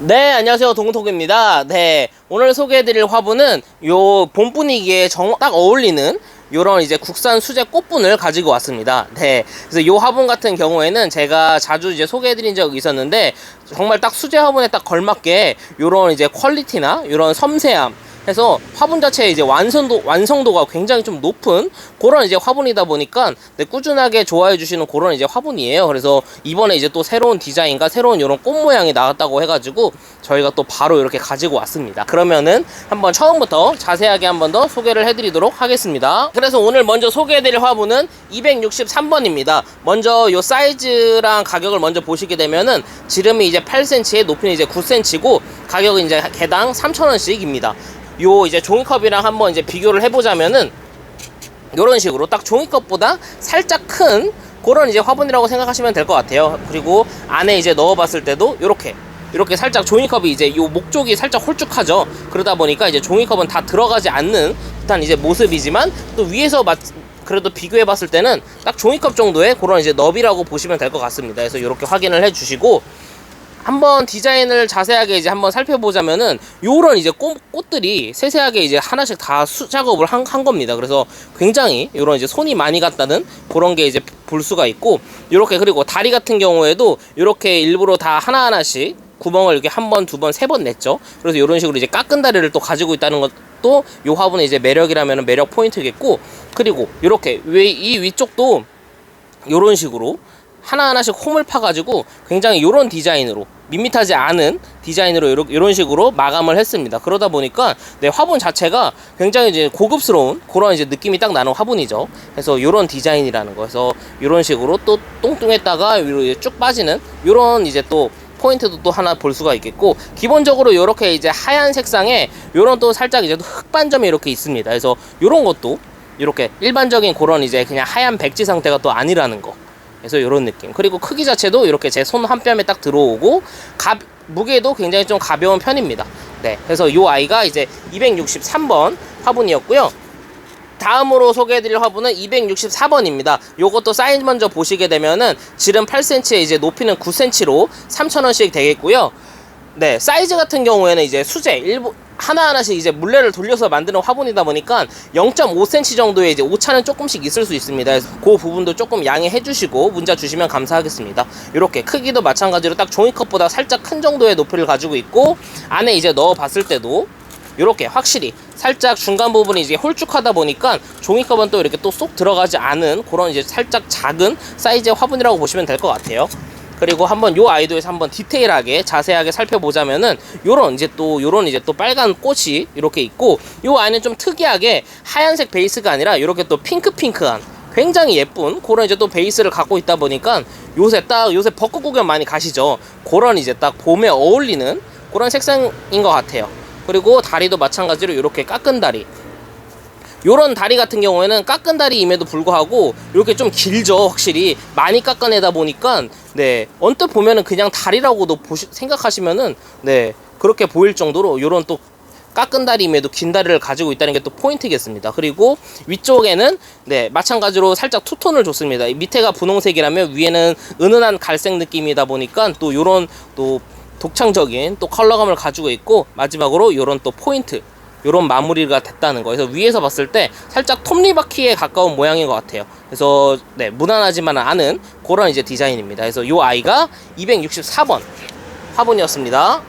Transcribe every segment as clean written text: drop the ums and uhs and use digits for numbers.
네, 안녕하세요. 동톡입니다. 네, 오늘 소개해드릴 화분은 요 봄 분위기에 딱 어울리는 요런 이제 국산 수제 꽃분을 가지고 왔습니다. 네, 그래서 요 화분 같은 경우에는 제가 자주 이제 소개해드린 적이 있었는데 정말 딱 수제 화분에 딱 걸맞게 요런 이제 퀄리티나 요런 섬세함 해서 화분 자체의 이제 완성도가 굉장히 좀 높은 그런 이제 화분이다 보니까 네, 꾸준하게 좋아해 주시는 그런 이제 화분이에요. 그래서 이번에 이제 또 새로운 디자인과 새로운 이런 꽃 모양이 나왔다고 해가지고 저희가 또 바로 이렇게 가지고 왔습니다. 그러면은 한번 처음부터 자세하게 한번 더 소개를 해드리도록 하겠습니다. 그래서 오늘 먼저 소개해드릴 화분은 263번입니다. 먼저 요 사이즈랑 가격을 먼저 보시게 되면은 지름이 이제 8cm에 높이는 이제 9cm고 가격은 이제 개당 3,000원씩입니다. 요 이제 종이컵이랑 한번 이제 비교를 해보자면은 요런 식으로 딱 종이컵보다 살짝 큰 그런 이제 화분이라고 생각하시면 될 것 같아요. 그리고 안에 이제 넣어봤을 때도 이렇게 살짝 종이컵이 이제 요 목 쪽이 살짝 홀쭉하죠. 그러다 보니까 이제 종이컵은 다 들어가지 않는 듯한 이제 모습이지만 또 위에서 그래도 비교해봤을 때는 딱 종이컵 정도의 그런 이제 너비라고 보시면 될 것 같습니다. 그래서 이렇게 확인을 해주시고 한번 디자인을 자세하게 이제 한번 살펴보자면은 요런 이제 꽃들이 세세하게 이제 하나씩 다 수작업을 한 겁니다. 그래서 굉장히 요런 이제 손이 많이 갔다는 그런 게 이제 볼 수가 있고, 요렇게 그리고 다리 같은 경우에도 요렇게 일부러 다 하나하나씩 구멍을 이렇게 한 번, 두 번, 세 번 냈죠. 그래서 요런 식으로 이제 깎은 다리를 또 가지고 있다는 것도 요 화분의 이제 매력이라면 매력 포인트겠고, 그리고 요렇게 이 위쪽도 요런 식으로 하나하나씩 홈을 파가지고 굉장히 요런 디자인으로 밋밋하지 않은 디자인으로 이런 식으로 마감을 했습니다. 그러다 보니까 네, 화분 자체가 굉장히 이제 고급스러운 그런 이제 느낌이 딱 나는 화분이죠. 그래서 요런 디자인이라는 거. 그래서 요런 식으로 또 뚱뚱했다가 쭉 빠지는 요런 이제 또 포인트도 또 하나 볼 수가 있겠고, 기본적으로 요렇게 이제 하얀 색상에 요런 또 살짝 이제 흑반점이 이렇게 있습니다. 그래서 요런 것도 이렇게 일반적인 그런 이제 그냥 하얀 백지 상태가 또 아니라는 거. 그래서 이런 느낌. 그리고 크기 자체도 이렇게 제 손 한 뼘에 딱 들어오고 무게도 굉장히 좀 가벼운 편입니다. 네, 그래서 이 아이가 이제 263번 화분이었고요. 다음으로 소개해드릴 화분은 264번입니다. 요것도 사이즈 먼저 보시게 되면은 지름 8cm에 이제 높이는 9cm로 3,000원씩 되겠고요. 네, 사이즈 같은 경우에는 이제 수제 하나하나씩 이제 물레를 돌려서 만드는 화분이다 보니까 0.5cm 정도의 이제 오차는 조금씩 있을 수 있습니다. 그래서 그 부분도 조금 양해해 주시고 문자 주시면 감사하겠습니다. 이렇게 크기도 마찬가지로 딱 종이컵보다 살짝 큰 정도의 높이를 가지고 있고, 안에 이제 넣어 봤을 때도 이렇게 확실히 살짝 중간 부분이 이제 홀쭉하다 보니까 종이컵은 또 이렇게 또 쏙 들어가지 않은 그런 이제 살짝 작은 사이즈의 화분이라고 보시면 될 것 같아요. 그리고 한번 요 아이도에서 한번 디테일하게 자세하게 살펴보자면은 요런 이제 또 빨간 꽃이 이렇게 있고, 요 아이는 좀 특이하게 하얀색 베이스가 아니라 이렇게 또 핑크한 굉장히 예쁜 그런 이제 또 베이스를 갖고 있다 보니까 요새 벚꽃 구경 많이 가시죠. 그런 이제 딱 봄에 어울리는 그런 색상인 것 같아요. 그리고 다리도 마찬가지로 이렇게 깎은 다리. 요런 다리 같은 경우에는 깎은 다리임에도 불구하고 이렇게 좀 길죠. 확실히 많이 깎아내다 보니까 네, 언뜻 보면은 그냥 다리라고도 생각하시면은 네, 그렇게 보일 정도로 요런 또 깎은 다리임에도 긴 다리를 가지고 있다는 게 또 포인트겠습니다. 그리고 위쪽에는 네, 마찬가지로 살짝 투톤을 줬습니다. 밑에가 분홍색이라면 위에는 은은한 갈색 느낌이다 보니까 또 요런 또 독창적인 또 컬러감을 가지고 있고, 마지막으로 요런 또 포인트, 요런 마무리가 됐다는 거. 그래서 위에서 봤을 때 살짝 톱니바퀴에 가까운 모양인 것 같아요. 그래서 네, 무난하지만 않은 그런 이제 디자인입니다. 그래서 요 아이가 264번 화분이었습니다.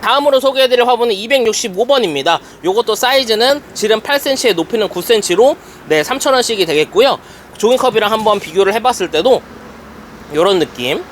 다음으로 소개해드릴 화분은 265번입니다. 요것도 사이즈는 지름 8cm에 높이는 9cm로 네, 3,000원씩이 되겠고요. 종이컵이랑 한번 비교를 해봤을 때도 요런 느낌,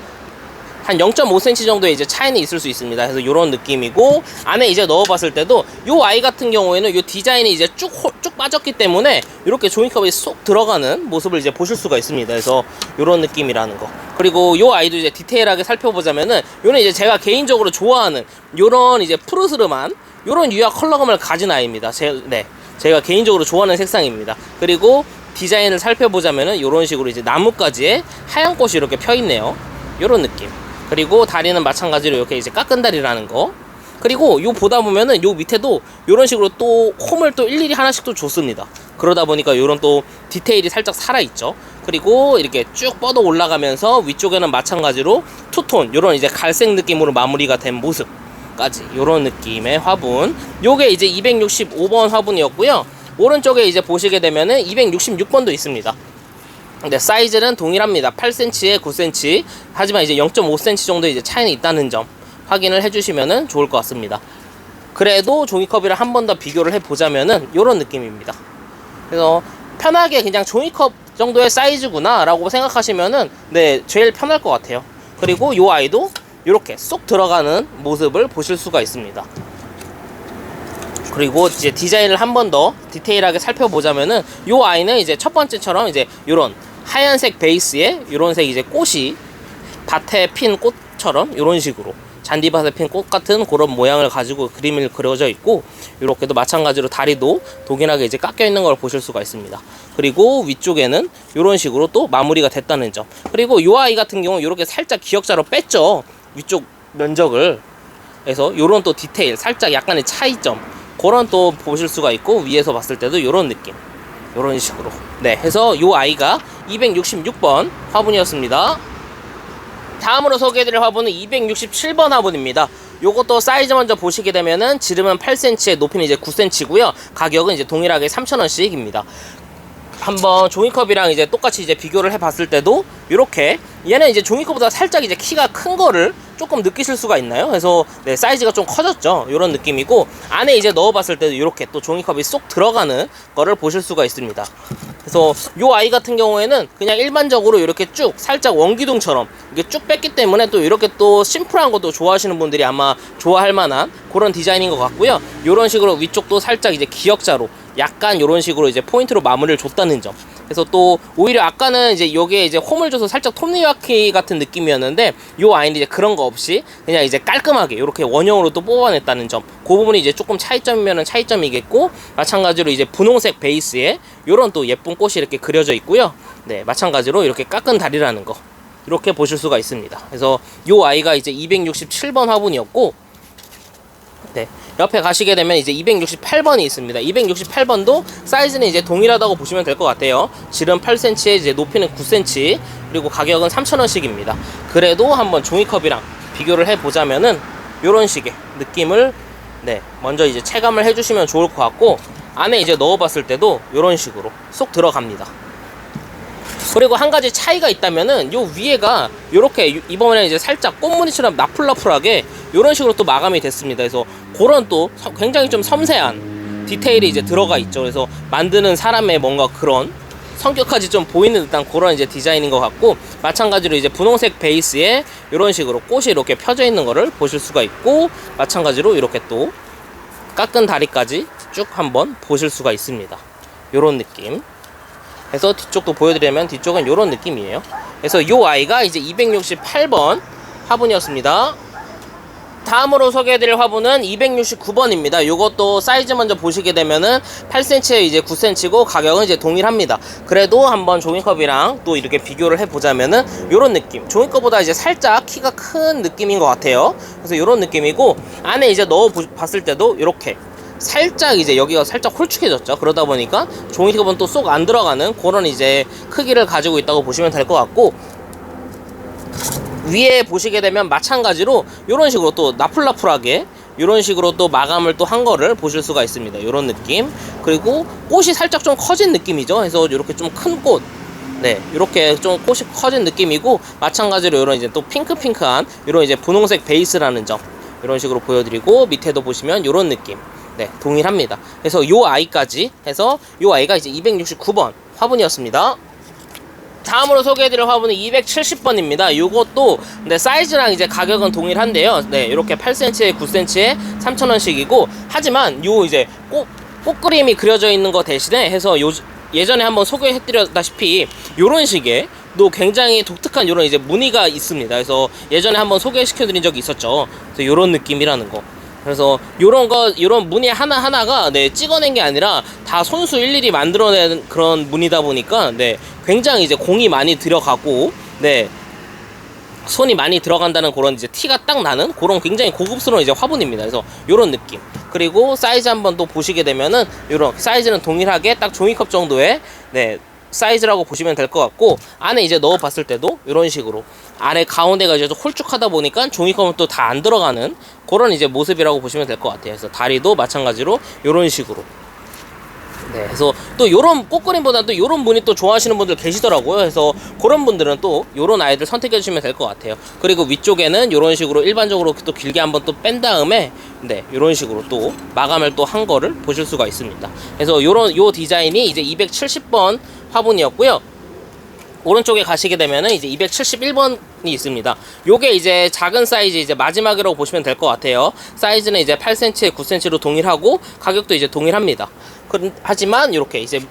한 0.5cm 정도의 이제 차이는 있을 수 있습니다. 그래서 이런 느낌이고, 안에 이제 넣어봤을 때도 요 아이 같은 경우에는 요 디자인이 이제 쭉 빠졌기 때문에 이렇게 종이컵이 쏙 들어가는 모습을 이제 보실 수가 있습니다. 그래서 이런 느낌이라는 거. 그리고 요 아이도 이제 디테일하게 살펴보자면은 요는 이제 제가 개인적으로 좋아하는 요런 이제 푸르스름한 요런 유화 컬러감을 가진 아이입니다. 제가 개인적으로 좋아하는 색상입니다. 그리고 디자인을 살펴보자면은 요런 식으로 이제 나뭇가지에 하얀 꽃이 이렇게 펴 있네요. 요런 느낌. 그리고 다리는 마찬가지로 이렇게 이제 깎은 다리라는 거. 그리고 요 보다 보면은 요 밑에도 요런 식으로 또 홈을 또 일일이 하나씩 또 줬습니다. 그러다 보니까 요런 또 디테일이 살짝 살아있죠. 그리고 이렇게 쭉 뻗어 올라가면서 위쪽에는 마찬가지로 투톤 요런 이제 갈색 느낌으로 마무리가 된 모습까지 요런 느낌의 화분. 요게 이제 265번 화분이었고요. 오른쪽에 이제 보시게 되면은 266번도 있습니다. 근데 사이즈는 동일합니다. 8cm에 9cm. 하지만 이제 0.5cm 정도 이제 차이는 있다는 점 확인을 해주시면은 좋을 것 같습니다. 그래도 종이컵이랑 한 번 더 비교를 해보자면은 요런 느낌입니다. 그래서 편하게 그냥 종이컵 정도의 사이즈구나 라고 생각하시면은 네 제일 편할 것 같아요. 그리고 요 아이도 이렇게 쏙 들어가는 모습을 보실 수가 있습니다. 그리고 이제 디자인을 한 번 더 디테일하게 살펴보자면은 요 아이는 이제 첫 번째처럼 이제 요런 하얀색 베이스에 요런 색 이제 꽃이 밭에 핀 꽃처럼 요런 식으로 잔디밭에 핀 꽃 같은 그런 모양을 가지고 그림이 그려져 있고, 이렇게도 마찬가지로 다리도 동일하게 이제 깎여 있는 걸 보실 수가 있습니다. 그리고 위쪽에는 이런 식으로 또 마무리가 됐다는 점. 그리고 이 아이 같은 경우 이렇게 살짝 기역자로 뺐죠, 위쪽 면적을. 그래서 이런 또 디테일, 살짝 약간의 차이점, 그런 또 보실 수가 있고, 위에서 봤을 때도 이런 느낌, 이런 식으로. 네, 해서 이 아이가 266번 화분이었습니다. 다음으로 소개해드릴 화분은 267번 화분입니다. 요것도 사이즈 먼저 보시게 되면은 지름은 8cm에 높이는 이제 9cm고요. 가격은 이제 동일하게 3,000원씩입니다. 한번 종이컵이랑 이제 똑같이 이제 비교를 해봤을 때도 이렇게 얘는 이제 종이컵보다 살짝 이제 키가 큰 거를 조금 느끼실 수가 있나요? 그래서 네, 사이즈가 좀 커졌죠. 이런 느낌이고, 안에 이제 넣어봤을 때도 이렇게 또 종이컵이 쏙 들어가는 거를 보실 수가 있습니다. 그래서 요 아이 같은 경우에는 그냥 일반적으로 이렇게 쭉 살짝 원기둥처럼 이게 쭉 뺐기 때문에 또 이렇게 또 심플한 것도 좋아하시는 분들이 아마 좋아할 만한 그런 디자인인 것 같고요. 이런 식으로 위쪽도 살짝 이제 기역자로 약간 이런 식으로 이제 포인트로 마무리를 줬다는 점. 그래서 또 오히려 아까는 이제 여기에 이제 홈을 줘서 살짝 톱니바퀴 같은 느낌이었는데, 요 아이는 이제 그런 거 없이 그냥 이제 깔끔하게 이렇게 원형으로 또 뽑아냈다는 점. 그 부분이 이제 조금 차이점이면은 차이점이겠고, 마찬가지로 이제 분홍색 베이스에 요런 또 예쁜 꽃이 이렇게 그려져 있고요. 네, 마찬가지로 이렇게 깎은 다리라는 거 이렇게 보실 수가 있습니다. 그래서 요 아이가 이제 267번 화분이었고, 네, 옆에 가시게 되면 이제 268번이 있습니다. 268번도 사이즈는 이제 동일하다고 보시면 될 것 같아요. 지름 8cm에 이제 높이는 9cm, 그리고 가격은 3,000원씩입니다. 그래도 한번 종이컵이랑 비교를 해보자면은 요런 식의 느낌을 네, 먼저 이제 체감을 해주시면 좋을 것 같고, 안에 이제 넣어봤을 때도 요런 식으로 쏙 들어갑니다. 그리고 한 가지 차이가 있다면은 요 위에가 요렇게 이번에 이제 살짝 꽃무늬처럼 나풀나풀하게 요런 식으로 또 마감이 됐습니다. 그래서 그런 또 굉장히 좀 섬세한 디테일이 이제 들어가 있죠. 그래서 만드는 사람의 뭔가 그런 성격까지 좀 보이는 듯한 그런 이제 디자인인 것 같고, 마찬가지로 이제 분홍색 베이스에 이런 식으로 꽃이 이렇게 펴져 있는 거를 보실 수가 있고, 마찬가지로 이렇게 또 깎은 다리까지 쭉 한번 보실 수가 있습니다. 요런 느낌. 그래서 뒤쪽도 보여드리면 뒤쪽은 요런 느낌이에요. 그래서 요 아이가 이제 268번 화분이었습니다. 다음으로 소개해드릴 화분은 269번입니다. 요것도 사이즈 먼저 보시게 되면은 8cm에 이제 9cm고 가격은 이제 동일합니다. 그래도 한번 종이컵이랑 또 이렇게 비교를 해보자면은 요런 느낌. 종이컵보다 이제 살짝 키가 큰 느낌인 것 같아요. 그래서 요런 느낌이고, 안에 이제 넣어봤을 때도 이렇게 살짝 이제 여기가 살짝 홀쭉해졌죠. 그러다 보니까 종이컵은 또 쏙 안 들어가는 그런 이제 크기를 가지고 있다고 보시면 될 것 같고, 위에 보시게 되면 마찬가지로 이런 식으로 또 나풀나풀하게 이런 식으로 또 마감을 또 한 거를 보실 수가 있습니다. 이런 느낌. 그리고 꽃이 살짝 좀 커진 느낌이죠. 그래서 이렇게 좀 큰 꽃, 네, 이렇게 좀 꽃이 커진 느낌이고, 마찬가지로 이런 이제 또 핑크핑크한 이런 이제 분홍색 베이스라는 점 이런 식으로 보여드리고, 밑에도 보시면 이런 느낌. 네, 동일합니다. 그래서 요 아이까지 해서 요 아이가 이제 269번 화분이었습니다. 다음으로 소개해드릴 화분은 270번입니다. 요것도 네, 사이즈랑 이제 가격은 동일한데요. 네, 이렇게 8cm에 9cm에 3,000원씩이고, 하지만 요 이제 꽃 그림이 그려져 있는 거 대신에 해서 예전에 한번 소개해드렸다시피 요런 식의 또 굉장히 독특한 요런 이제 무늬가 있습니다. 그래서 예전에 한번 소개시켜드린 적이 있었죠. 그래서 요런 느낌이라는 거. 그래서 요런 무늬 하나하나가 네, 찍어낸 게 아니라 다 손수 일일이 만들어낸 그런 무늬다 보니까 네, 굉장히 이제 공이 많이 들어가고, 네, 손이 많이 들어간다는 그런 이제 티가 딱 나는 그런 굉장히 고급스러운 이제 화분입니다. 그래서 요런 느낌. 그리고 사이즈 한번 또 보시게 되면은 요런 사이즈는 동일하게 딱 종이컵 정도의 네, 사이즈라고 보시면 될 것 같고, 안에 이제 넣어 봤을 때도 이런 식으로 안에 가운데가 이제 좀 홀쭉하다 보니까 종이컵은 또 다 안 들어가는 그런 이제 모습이라고 보시면 될 것 같아요. 그래서 다리도 마찬가지로 이런 식으로. 네, 그래서 또 요런 꽃그림보다 또 요런 분이 또 좋아하시는 분들 계시더라고요. 그래서 그런 분들은 또 요런 아이들 선택해 주시면 될 것 같아요. 그리고 위쪽에는 요런 식으로 일반적으로 또 길게 한번 또 뺀 다음에, 네, 요런 식으로 또 마감을 또 한 거를 보실 수가 있습니다. 그래서 요 디자인이 이제 270번 화분이었고요. 오른쪽에 가시게 되면은 이제 271번이 있습니다. 요게 이제 작은 사이즈 이제 마지막이라고 보시면 될 것 같아요. 사이즈는 이제 8cm에 9cm로 동일하고 가격도 이제 동일합니다. 하지만 이렇게 이제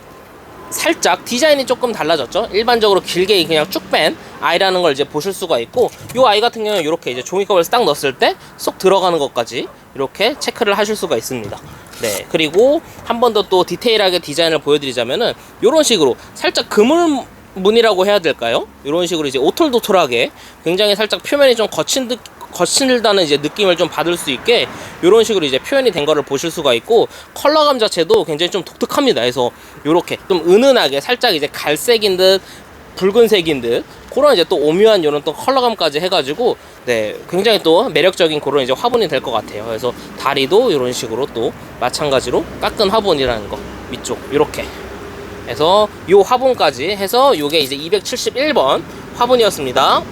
살짝 디자인이 조금 달라졌죠. 일반적으로 길게 그냥 쭉 뺀 아이라는 걸 이제 보실 수가 있고, 요 아이 같은 경우는 이렇게 이제 종이컵을 딱 넣었을 때 쏙 들어가는 것까지 이렇게 체크를 하실 수가 있습니다. 네, 그리고 한 번 더 또 디테일하게 디자인을 보여드리자면은 요런 식으로 살짝 그물 문이라고 해야 될까요? 이런 식으로 이제 오톨도톨하게 굉장히 살짝 표면이 좀 거칠다는 이제 느낌을 좀 받을 수 있게 이런 식으로 이제 표현이 된 거를 보실 수가 있고, 컬러감 자체도 굉장히 좀 독특합니다. 그래서 이렇게 좀 은은하게 살짝 이제 갈색인 듯 붉은색인 듯 그런 이제 또 오묘한 이런 또 컬러감까지 해가지고, 네, 굉장히 또 매력적인 그런 이제 화분이 될 것 같아요. 그래서 다리도 이런 식으로 또 마찬가지로 깎은 화분이라는 거, 위쪽 이렇게 해서 요 화분까지 해서 요게 이제 271번 화분이었습니다.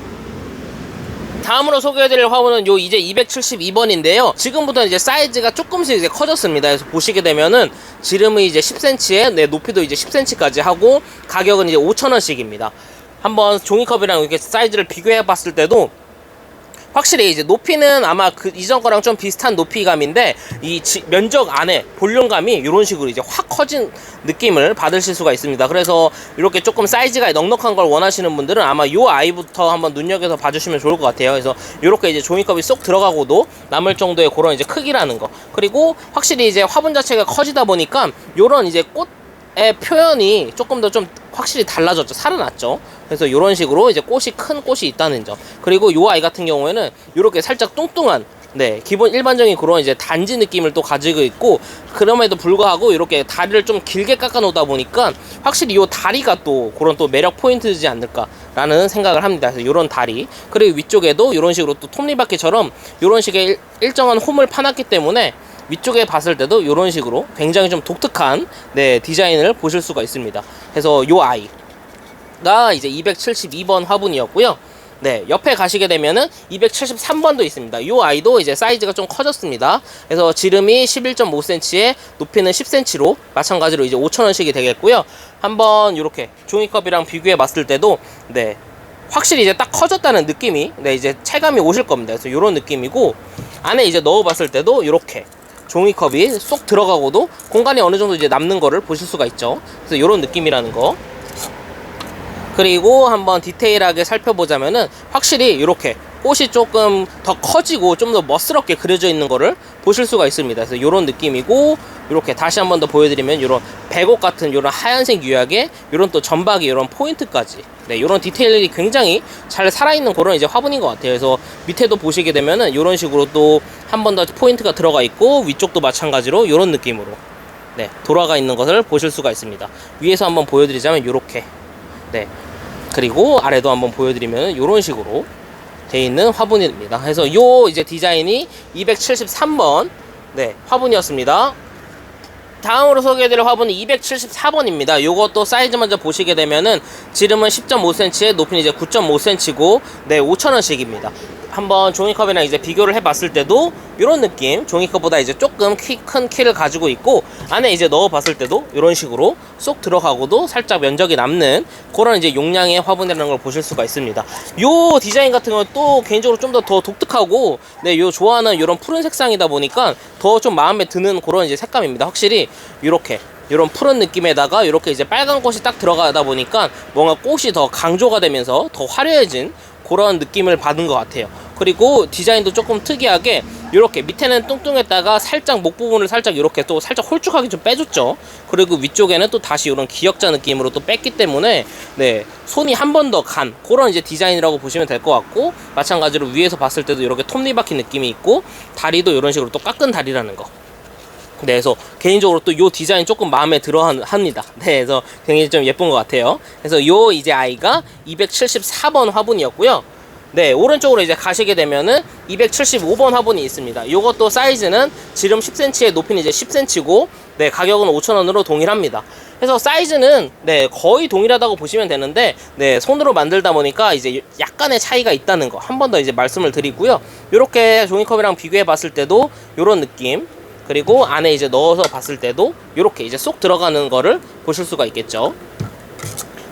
다음으로 소개해드릴 화분은 요 이제 272번인데요. 지금부터 이제 사이즈가 조금씩 이제 커졌습니다. 그래서 보시게 되면은 지름이 이제 10cm에, 네, 높이도 이제 10cm까지 하고 가격은 이제 5,000원씩입니다. 한번 종이컵이랑 이렇게 사이즈를 비교해 봤을 때도 확실히 이제 높이는 아마 그 이전 거랑 좀 비슷한 높이감인데, 이 면적 안에 볼륨감이 이런 식으로 이제 확 커진 느낌을 받으실 수가 있습니다. 그래서 이렇게 조금 사이즈가 넉넉한 걸 원하시는 분들은 아마 이 아이부터 한번 눈여겨서 봐주시면 좋을 것 같아요. 그래서 이렇게 이제 종이컵이 쏙 들어가고도 남을 정도의 그런 이제 크기라는 거, 그리고 확실히 이제 화분 자체가 커지다 보니까 이런 이제 꽃의 표현이 조금 더 좀 확실히 달라졌죠. 살아났죠. 그래서 이런 식으로 이제 큰 꽃이 있다는 점, 그리고 요 아이 같은 경우에는 이렇게 살짝 뚱뚱한, 네, 기본 일반적인 그런 이제 단지 느낌을 또 가지고 있고, 그럼에도 불구하고 이렇게 다리를 좀 길게 깎아 놓다 보니까 확실히 요 다리가 또 그런 또 매력 포인트이지 않을까라는 생각을 합니다. 그래서 요런 다리, 그리고 위쪽에도 이런 식으로 또 톱니바퀴처럼 이런 식의 일정한 홈을 파놨기 때문에 위쪽에 봤을 때도 이런 식으로 굉장히 좀 독특한, 네, 디자인을 보실 수가 있습니다. 그래서 요 아이가 이제 272번 화분이었고요. 네, 옆에 가시게 되면은 273번도 있습니다. 이 아이도 이제 사이즈가 좀 커졌습니다. 그래서 지름이 11.5cm에 높이는 10cm로 마찬가지로 이제 5,000원씩이 되겠고요. 한번 이렇게 종이컵이랑 비교해 봤을 때도, 네, 확실히 이제 딱 커졌다는 느낌이, 네, 이제 체감이 오실 겁니다. 그래서 이런 느낌이고, 안에 이제 넣어 봤을 때도 이렇게 종이컵이 쏙 들어가고도 공간이 어느 정도 이제 남는 거를 보실 수가 있죠. 그래서 이런 느낌이라는 거. 그리고 한번 디테일하게 살펴보자면은 확실히 이렇게 꽃이 조금 더 커지고 좀 더 멋스럽게 그려져 있는 거를 보실 수가 있습니다. 그래서 이런 느낌이고, 이렇게 다시 한번 더 보여드리면 이런 백옥 같은 이런 하얀색 유약에 이런 또 점박이 이런 포인트까지, 네, 이런 디테일이 굉장히 잘 살아있는 그런 이제 화분인 것 같아요. 그래서 밑에도 보시게 되면은 이런 식으로 또 한 번 더 포인트가 들어가 있고, 위쪽도 마찬가지로 이런 느낌으로, 네, 돌아가 있는 것을 보실 수가 있습니다. 위에서 한번 보여드리자면 이렇게, 네, 그리고 아래도 한번 보여드리면 이런 식으로 돼 있는 화분입니다. 그래서 요 이제 디자인이 273번, 네, 화분이었습니다. 다음으로 소개해드릴 화분은 274번입니다. 요것도 사이즈 먼저 보시게 되면은 지름은 10.5cm에 높이는 이제 9.5cm고, 네, 5,000원씩입니다. 한번 종이컵이랑 이제 비교를 해봤을 때도 이런 느낌, 종이컵보다 이제 조금 큰 키를 가지고 있고, 안에 이제 넣어봤을 때도 이런 식으로 쏙 들어가고도 살짝 면적이 남는 그런 이제 용량의 화분이라는 걸 보실 수가 있습니다. 요 디자인 같은 건 또 개인적으로 좀 더 독특하고, 네, 요 좋아하는 이런 푸른 색상이다 보니까 더 좀 마음에 드는 그런 이제 색감입니다. 확실히 이렇게 이런 푸른 느낌에다가 이렇게 이제 빨간 꽃이 딱 들어가다 보니까 뭔가 꽃이 더 강조가 되면서 더 화려해진 그런 느낌을 받은 것 같아요. 그리고 디자인도 조금 특이하게 이렇게 밑에는 뚱뚱했다가 살짝 목 부분을 살짝 이렇게 또 살짝 홀쭉하게 좀 빼줬죠. 그리고 위쪽에는 또 다시 이런 기역자 느낌으로 또 뺐기 때문에, 네, 손이 한 번 더 간 그런 이제 디자인이라고 보시면 될 것 같고, 마찬가지로 위에서 봤을 때도 이렇게 톱니바퀴 느낌이 있고, 다리도 이런 식으로 또 깎은 다리라는 거. 네, 그래서 개인적으로 또 요 디자인 조금 마음에 들어 합니다. 네, 그래서 굉장히 좀 예쁜 것 같아요. 그래서 요 이제 아이가 274번 화분이었고요. 네, 오른쪽으로 이제 가시게 되면은 275번 화분이 있습니다. 요것도 사이즈는 지름 10cm에 높이는 이제 10cm고, 네, 가격은 5,000원으로 동일합니다. 그래서 사이즈는 네, 거의 동일하다고 보시면 되는데, 네, 손으로 만들다 보니까 이제 약간의 차이가 있다는 거 한 번 더 이제 말씀을 드리고요. 요렇게 종이컵이랑 비교해 봤을 때도 요런 느낌, 그리고 안에 이제 넣어서 봤을 때도 이렇게 이제 쏙 들어가는 거를 보실 수가 있겠죠.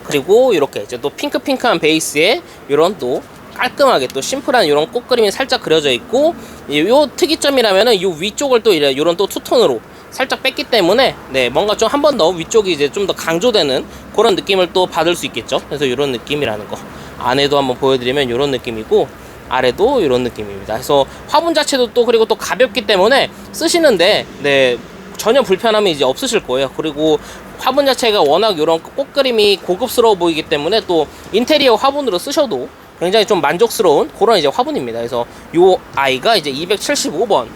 그리고 이렇게 이제 또 핑크한 베이스에 이런 또 깔끔하게 또 심플한 이런 꽃그림이 살짝 그려져 있고, 요 특이점이라면은 요 위쪽을 또 이런 또 투톤으로 살짝 뺐기 때문에 네, 뭔가 좀 한 번 더 위쪽이 이제 좀 더 강조되는 그런 느낌을 또 받을 수 있겠죠. 그래서 이런 느낌이라는 거. 안에도 한번 보여드리면 이런 느낌이고, 아래도 이런 느낌입니다. 그래서 화분 자체도 또 그리고 또 가볍기 때문에 쓰시는데 네, 전혀 불편함이 이제 없으실 거예요. 그리고 화분 자체가 워낙 이런 꽃그림이 고급스러워 보이기 때문에 또 인테리어 화분으로 쓰셔도 굉장히 좀 만족스러운 그런 이제 화분입니다. 그래서 요 아이가 이제 275번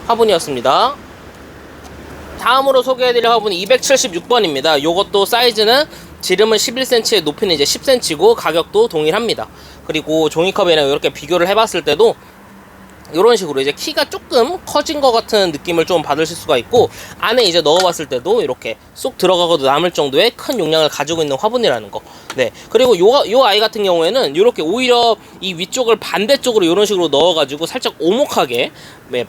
화분이었습니다. 다음으로 소개해드릴 화분이 276번입니다. 요것도 사이즈는 지름은 11cm에 높이는 이제 10cm고 가격도 동일합니다. 그리고 종이컵이랑 이렇게 비교를 해봤을 때도 이런 식으로 이제 키가 조금 커진 것 같은 느낌을 좀 받으실 수가 있고, 안에 이제 넣어봤을 때도 이렇게 쏙 들어가고도 남을 정도의 큰 용량을 가지고 있는 화분이라는 거. 네. 그리고 요 아이 같은 경우에는 이렇게 오히려 이 위쪽을 반대쪽으로 이런 식으로 넣어가지고 살짝 오목하게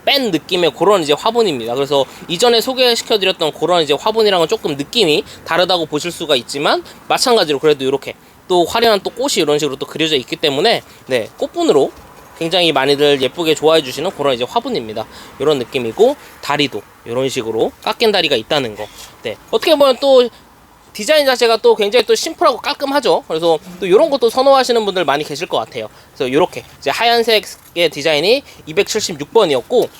뺀 느낌의 그런 이제 화분입니다. 그래서 이전에 소개시켜드렸던 그런 이제 화분이랑은 조금 느낌이 다르다고 보실 수가 있지만, 마찬가지로 그래도 이렇게 또 화려한 또 꽃이 이런 식으로 또 그려져 있기 때문에 네, 꽃분으로 굉장히 많이들 예쁘게 좋아해 주시는 그런 이제 화분입니다. 이런 느낌이고, 다리도 이런 식으로 깎인 다리가 있다는 거. 네, 어떻게 보면 또 디자인 자체가 또 굉장히 또 심플하고 깔끔하죠. 그래서 또 이런 것도 선호하시는 분들 많이 계실 것 같아요. 그래서 이렇게 이제 하얀색의 디자인이 276번이었고,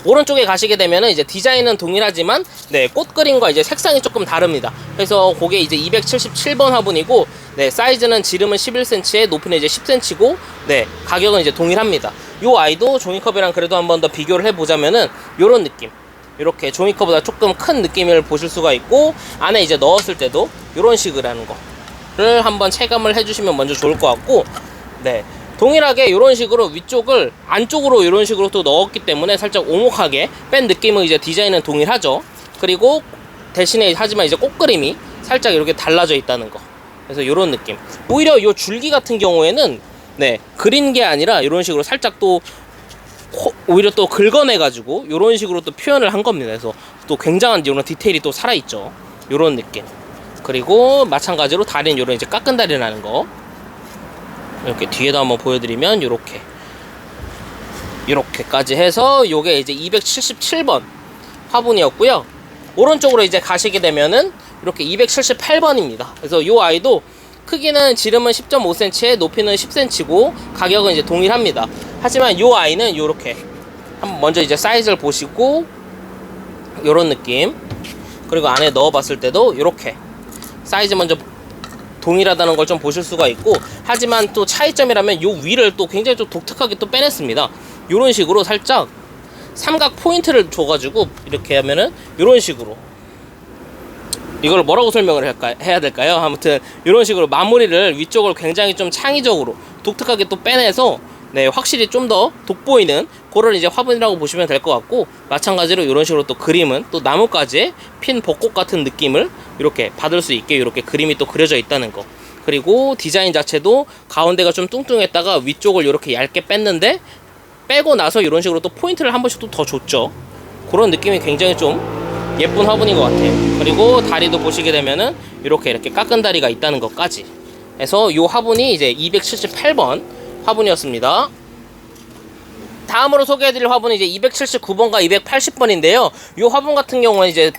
오른쪽에 가시게 되면은 이제 디자인은 동일하지만 네, 꽃 그림과 이제 색상이 조금 다릅니다. 그래서 그게 이제 277번 화분이고, 네, 사이즈는 지름은 11cm에 높이는 이제 10cm고, 네, 가격은 이제 동일합니다. 요 아이도 종이컵이랑 그래도 한 번 더 비교를 해보자면은 요런 느낌, 이렇게 종이컵보다 조금 큰 느낌을 보실 수가 있고, 안에 이제 넣었을 때도 요런 식으로 하는 거를 한번 체감을 해주시면 먼저 좋을 것 같고, 네, 동일하게 이런 식으로 위쪽을 안쪽으로 이런 식으로 또 넣었기 때문에 살짝 오목하게 뺀 느낌은 이제 디자인은 동일하죠. 그리고 대신에 하지만 이제 꽃그림이 살짝 이렇게 달라져 있다는 거. 그래서 이런 느낌. 오히려 이 줄기 같은 경우에는 네, 그린 게 아니라 이런 식으로 살짝 또 오히려 또 긁어내가지고 이런 식으로 또 표현을 한 겁니다. 그래서 또 굉장한 이런 디테일이 또 살아있죠. 이런 느낌. 그리고 마찬가지로 다리는 이런 이제 깎은 다리라는 거. 이렇게 뒤에도 한번 보여드리면 이렇게까지 해서 요게 이제 277번 화분이었고요. 오른쪽으로 이제 가시게 되면은 이렇게 278번입니다. 그래서 요 아이도 크기는 지름은 10.5cm에 높이는 10cm고 가격은 이제 동일합니다. 하지만 요 아이는 요렇게 한번 먼저 이제 사이즈를 보시고, 요런 느낌, 그리고 안에 넣어봤을 때도 이렇게 사이즈 먼저 동일하다는 걸 좀 보실 수가 있고, 하지만 또 차이점이라면 요 위를 또 굉장히 좀 독특하게 또 빼냈습니다. 요런 식으로 살짝 삼각 포인트를 줘가지고 이렇게 하면은 요런 식으로, 이걸 뭐라고 설명을 해야 될까요? 아무튼 이런 식으로 마무리를 위쪽을 굉장히 좀 창의적으로 독특하게 또 빼내서 네, 확실히 좀 더 돋보이는 그런 이제 화분이라고 보시면 될 것 같고, 마찬가지로 이런 식으로 또 그림은 또 나뭇가지에 핀 벚꽃 같은 느낌을 이렇게 받을 수 있게 이렇게 그림이 또 그려져 있다는 거. 그리고 디자인 자체도 가운데가 좀 뚱뚱했다가 위쪽을 이렇게 얇게 뺐는데, 빼고 나서 이런 식으로 또 포인트를 한 번씩 또 더 줬죠. 그런 느낌이 굉장히 좀 예쁜 화분인 것 같아요. 그리고 다리도 보시게 되면은 이렇게 깎은 다리가 있다는 것까지 해서 이 화분이 이제 278번 화분이었습니다. 다음으로 소개해드릴 화분은 이제 279번과 280번인데요. 이 화분 같은 경우는 이제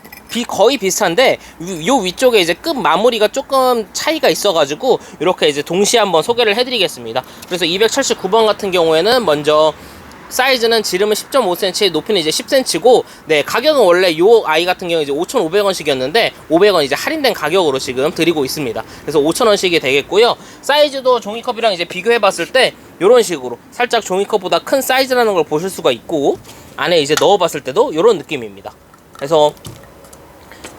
거의 비슷한데, 요 위쪽에 이제 끝 마무리가 조금 차이가 있어가지고 이렇게 이제 동시에 한번 소개를 해드리겠습니다. 그래서 279번 같은 경우에는 먼저 사이즈는 지름은 10.5cm, 높이는 이제 10cm고, 네, 가격은 원래 요 아이 같은 경우 이제 5,500원씩이었는데 500원 이제 할인된 가격으로 지금 드리고 있습니다. 그래서 5,000원씩이 되겠고요. 사이즈도 종이컵이랑 이제 비교해봤을 때 이런 식으로 살짝 종이컵보다 큰 사이즈라는 걸 보실 수가 있고, 안에 이제 넣어봤을 때도 이런 느낌입니다. 그래서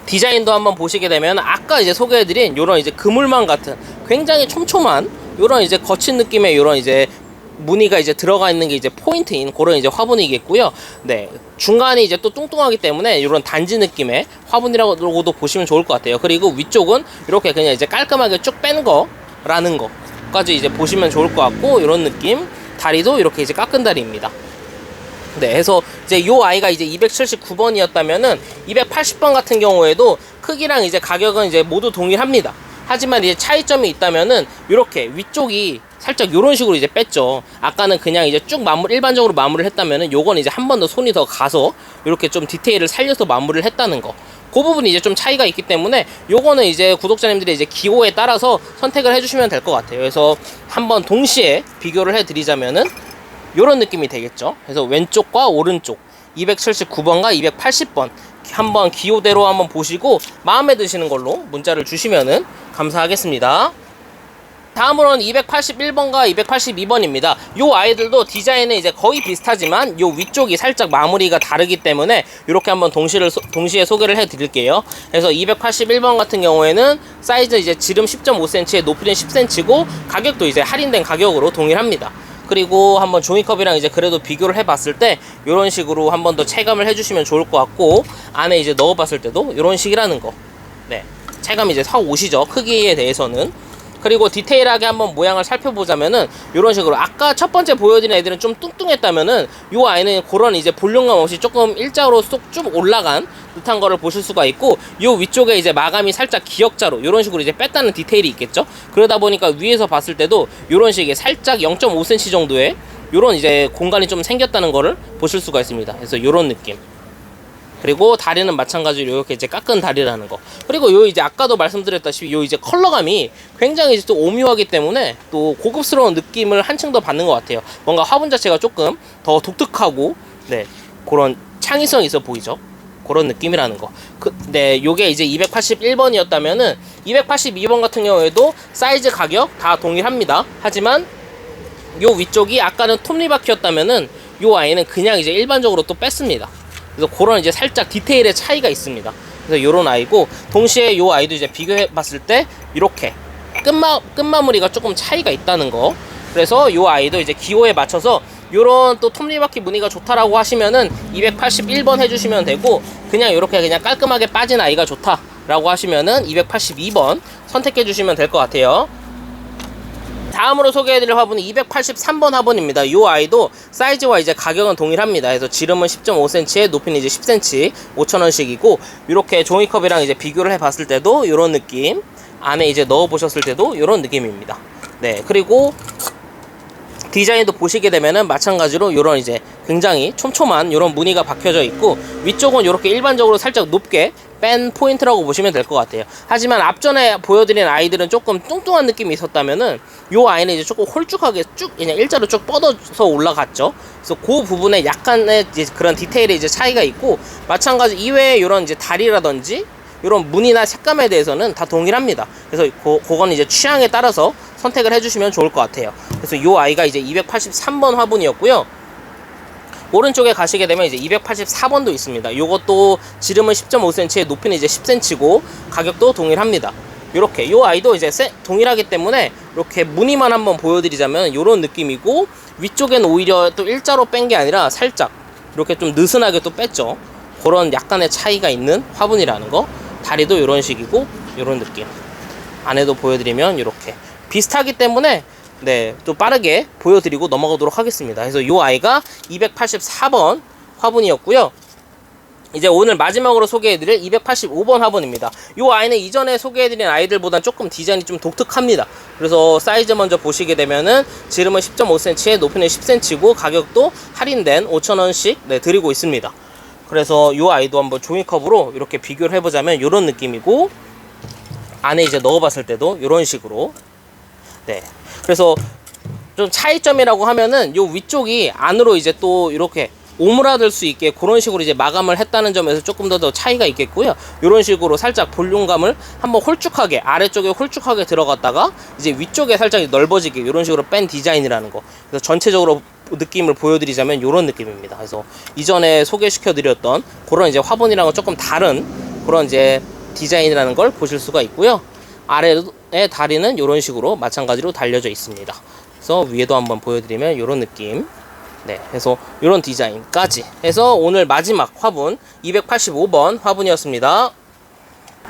디자인도 한번 보시게 되면 아까 이제 소개해드린 이런 이제 그물망 같은 굉장히 촘촘한 이런 이제 거친 느낌의 이런 이제 무늬가 이제 들어가 있는 게 이제 포인트인 그런 이제 화분이겠고요. 네, 중간이 이제 또 뚱뚱하기 때문에 이런 단지 느낌의 화분이라고도 보시면 좋을 것 같아요. 그리고 위쪽은 이렇게 그냥 이제 깔끔하게 쭉 뺀 거라는 거까지 이제 보시면 좋을 것 같고, 이런 느낌. 다리도 이렇게 이제 깎은 다리입니다. 네, 해서 이제 요 아이가 이제 279번이었다면은 280번 같은 경우에도 크기랑 이제 가격은 이제 모두 동일합니다. 하지만 이제 차이점이 있다면은 이렇게 위쪽이 살짝 요런 식으로 이제 뺐죠. 아까는 그냥 이제 쭉 일반적으로 마무리를 했다면은 요건 이제 한 번 더 손이 더 가서 이렇게 좀 디테일을 살려서 마무리를 했다는 거. 그 부분이 이제 좀 차이가 있기 때문에 요거는 이제 구독자님들이 이제 기호에 따라서 선택을 해주시면 될 것 같아요. 그래서 한번 동시에 비교를 해드리자면은 요런 느낌이 되겠죠. 그래서 왼쪽과 오른쪽 279번과 280번 한번 기호대로 한번 보시고 마음에 드시는 걸로 문자를 주시면은 감사하겠습니다. 다음으로는 281번과 282번입니다. 요 아이들도 디자인은 이제 거의 비슷하지만 요 위쪽이 살짝 마무리가 다르기 때문에 이렇게 한번 동시에 소개를 해 드릴게요. 그래서 281번 같은 경우에는 사이즈 이제 지름 10.5cm에 높이는 10cm고 가격도 이제 할인된 가격으로 동일합니다. 그리고 한번 종이컵이랑 이제 그래도 비교를 해봤을 때 이런 식으로 한번 더 체감을 해주시면 좋을 것 같고, 안에 이제 넣어봤을 때도 이런 식이라는 거. 네, 체감이 이제 확 오시죠, 크기에 대해서는. 그리고 디테일하게 한번 모양을 살펴보자면은 이런 식으로 아까 첫 번째 보여드린 애들은 좀 뚱뚱했다면은 요 아이는 그런 이제 볼륨감 없이 조금 일자로 쏙 쭉 올라간 듯한 거를 보실 수가 있고, 요 위쪽에 이제 마감이 살짝 기역자로 이런 식으로 이제 뺐다는 디테일이 있겠죠. 그러다 보니까 위에서 봤을 때도 이런 식의 살짝 0.5cm 정도의 요런 이제 공간이 좀 생겼다는 거를 보실 수가 있습니다. 그래서 요런 느낌. 그리고 다리는 마찬가지로 이렇게 이제 깎은 다리라는 거. 그리고 요 이제 아까도 말씀드렸다시피 요 이제 컬러감이 굉장히 이제 또 오묘하기 때문에 또 고급스러운 느낌을 한층 더 받는 것 같아요. 뭔가 화분 자체가 조금 더 독특하고, 네, 그런 창의성이 있어 보이죠. 그런 느낌이라는 거. 네, 요게 이제 281번이었다면은 282번 같은 경우에도 사이즈 가격 다 동일합니다. 하지만 요 위쪽이 아까는 톱니바퀴였다면은 요 아이는 그냥 이제 일반적으로 또 뺐습니다. 그래서 그런 이제 살짝 디테일의 차이가 있습니다. 그래서 요런 아이고, 동시에 요 아이도 이제 비교해 봤을 때 이렇게 끝마무리가 조금 차이가 있다는 거. 그래서 요 아이도 이제 기호에 맞춰서 요런 또 톱니바퀴 무늬가 좋다라고 하시면은 281번 해주시면 되고, 그냥 요렇게 그냥 깔끔하게 빠진 아이가 좋다라고 하시면은 282번 선택해 주시면 될 것 같아요. 다음으로 소개해드릴 화분은 283번 화분입니다. 이 아이도 사이즈와 이제 가격은 동일합니다. 그래서 지름은 10.5cm에 높이는 이제 10cm, 5,000원씩이고, 이렇게 종이컵이랑 이제 비교를 해봤을 때도 이런 느낌, 안에 이제 넣어보셨을 때도 이런 느낌입니다. 네, 그리고 디자인도 보시게 되면은 마찬가지로 이런 이제 굉장히 촘촘한 이런 무늬가 박혀져 있고, 위쪽은 이렇게 일반적으로 살짝 높게 뺀 포인트라고 보시면 될 것 같아요. 하지만 앞전에 보여드린 아이들은 조금 뚱뚱한 느낌이 있었다면은 요 아이는 이제 조금 홀쭉하게 쭉 그냥 일자로 쭉 뻗어서 올라갔죠. 그래서 그 부분에 약간의 이제 그런 디테일의 이제 차이가 있고, 마찬가지 이외에 이런 이제 다리라든지 이런 무늬나 색감에 대해서는 다 동일합니다. 그래서 그건 이제 취향에 따라서 선택을 해주시면 좋을 것 같아요. 그래서 이 아이가 이제 283번 화분이었고요. 오른쪽에 가시게 되면 이제 284번도 있습니다. 요것도 지름은 10.5cm에 높이는 이제 10cm고 가격도 동일합니다. 요렇게 요 아이도 이제 동일하기 때문에 이렇게 무늬만 한번 보여드리자면 요런 느낌이고, 위쪽엔 오히려 또 일자로 뺀 게 아니라 살짝 이렇게 좀 느슨하게 또 뺐죠. 그런 약간의 차이가 있는 화분이라는 거. 다리도 요런 식이고 요런 느낌. 안에도 보여드리면 이렇게 비슷하기 때문에 네, 좀 빠르게 보여드리고 넘어가도록 하겠습니다. 그래서 이 아이가 284번 화분이었고요. 이제 오늘 마지막으로 소개해드릴 285번 화분입니다. 이 아이는 이전에 소개해드린 아이들보다 조금 디자인이 좀 독특합니다. 그래서 사이즈 먼저 보시게 되면은 지름은 10.5cm에 높이는 10cm고 가격도 할인된 5,000원씩 네, 드리고 있습니다. 그래서 이 아이도 한번 종이컵으로 이렇게 비교를 해보자면 이런 느낌이고, 안에 이제 넣어봤을 때도 이런 식으로. 네. 그래서 좀 차이점이라고 하면은 요 위쪽이 안으로 이제 또 이렇게 오므라들 수 있게 그런 식으로 이제 마감을 했다는 점에서 조금 더 차이가 있겠고요. 이런 식으로 살짝 볼륨감을 한번 홀쭉하게 아래쪽에 홀쭉하게 들어갔다가 이제 위쪽에 살짝 넓어지게 이런 식으로 뺀 디자인이라는 거. 그래서 전체적으로 느낌을 보여드리자면 이런 느낌입니다. 그래서 이전에 소개시켜드렸던 그런 이제 화분이랑은 조금 다른 그런 이제 디자인이라는 걸 보실 수가 있고요. 아래의 다리는 이런 식으로 마찬가지로 달려져 있습니다. 그래서 위에도 한번 보여드리면 이런 느낌. 네, 그래서 이런 디자인까지 해서 오늘 마지막 화분 285번 화분이었습니다.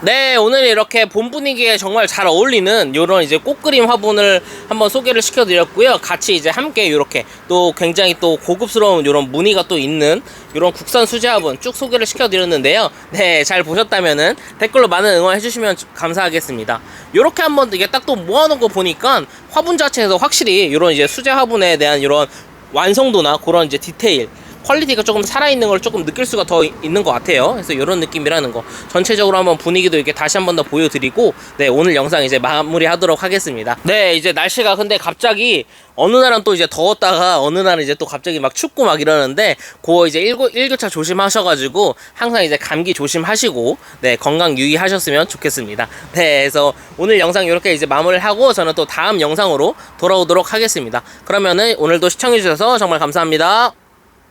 네, 오늘 이렇게 봄 분위기에 정말 잘 어울리는 요런 이제 꽃그림 화분을 한번 소개를 시켜드렸고요. 같이 이제 함께 이렇게 또 굉장히 또 고급스러운 요런 무늬가 또 있는 요런 국산 수제 화분 쭉 소개를 시켜드렸는데요. 네, 잘 보셨다면은 댓글로 많은 응원해주시면 감사하겠습니다. 요렇게 한번 이게 딱 또 모아놓은 거 보니까 화분 자체에서 확실히 요런 이제 수제 화분에 대한 요런 완성도나 그런 이제 디테일 퀄리티가 조금 살아있는 걸 조금 느낄 수가 더 있는 것 같아요. 그래서 이런 느낌이라는 거 전체적으로 한번 분위기도 이렇게 다시 한번 더 보여드리고 네, 오늘 영상 이제 마무리 하도록 하겠습니다. 네, 이제 날씨가 근데 갑자기 어느 날은 또 이제 더웠다가 어느 날은 이제 또 갑자기 막 춥고 막 이러는데 그거 이제 일교차 조심하셔가지고 항상 이제 감기 조심하시고 네, 건강 유의하셨으면 좋겠습니다. 네, 그래서 오늘 영상 이렇게 이제 마무리를 하고 저는 또 다음 영상으로 돌아오도록 하겠습니다. 그러면은 오늘도 시청해주셔서 정말 감사합니다.